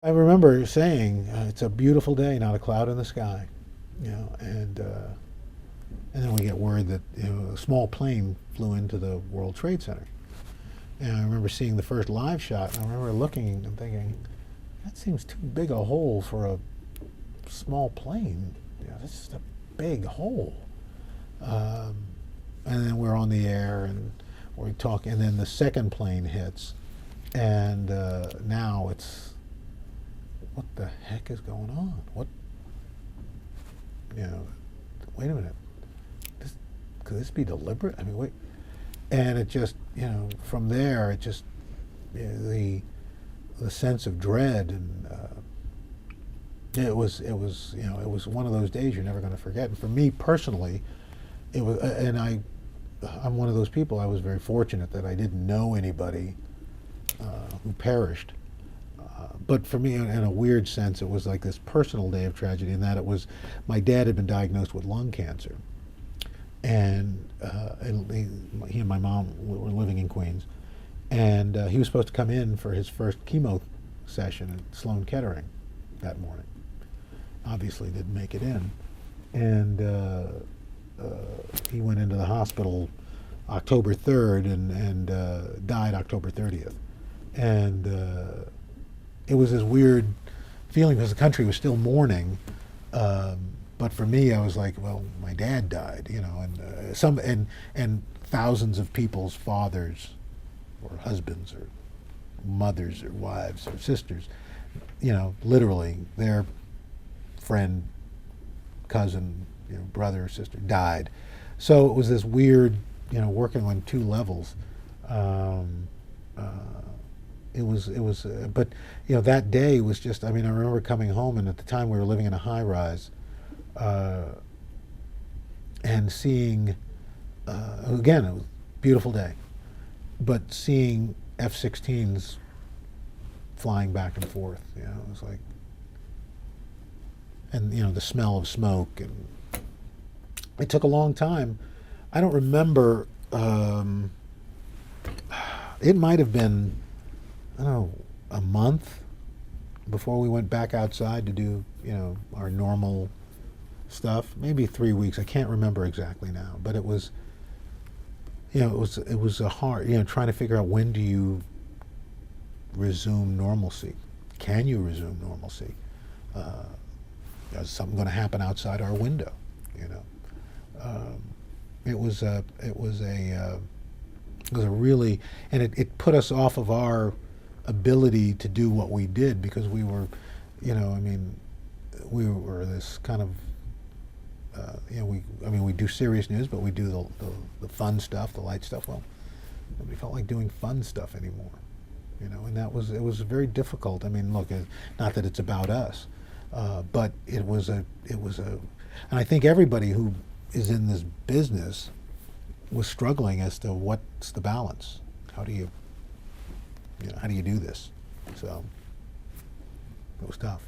I remember saying, "It's a beautiful day, not a cloud in the sky," and then we get word that a small plane flew into the World Trade Center. And I remember seeing the first live shot, and I remember looking and thinking, that seems too big a hole for a small plane. That's just a big hole. Um, and then we're on the air, and we're talking, and then the second plane hits, and now it's, what the heck is going on? What, you know, wait a minute, could this be deliberate? I mean, wait. And it just, from there, it just, the sense of dread, and it was one of those days you're never going to forget. And for me personally, it was, I'm one of those people. I was very fortunate that I didn't know anybody who perished. But for me, in a weird sense, it was like this personal day of tragedy, in that it was, my dad had been diagnosed with lung cancer. And he and my mom were living in Queens, and he was supposed to come in for his first chemo session at Sloan Kettering that morning. Obviously didn't make it in, and he went into the hospital October 3rd and died October 30th. And it was this weird feeling because the country was still mourning. But for me, I was like, well, my dad died, and thousands of people's fathers, or husbands, or mothers, or wives, or sisters, literally their friend, cousin, brother or sister died. So it was this weird, working on two levels. But that day was just. I mean, I remember coming home, and at the time we were living in a high rise. And seeing, again, it was a beautiful day, but seeing F-16s flying back and forth, it was like, and the smell of smoke, and it took a long time. I don't remember. It might have been, I don't know, a month before we went back outside to do, our normal stuff. Maybe 3 weeks. I can't remember exactly now, but it was, it was a hard, trying to figure out, when do you resume normalcy? Can you resume normalcy? Is something going to happen outside our window? It was a really, and it put us off of our ability to do what we did, because we were, we were this kind of, we do serious news, but we do the fun stuff, the light stuff. Well, nobody felt like doing fun stuff anymore, and it was very difficult. I mean, look, not that it's about us, but it was a, and I think everybody who is in this business was struggling as to what's the balance. How do you do this? So it was tough.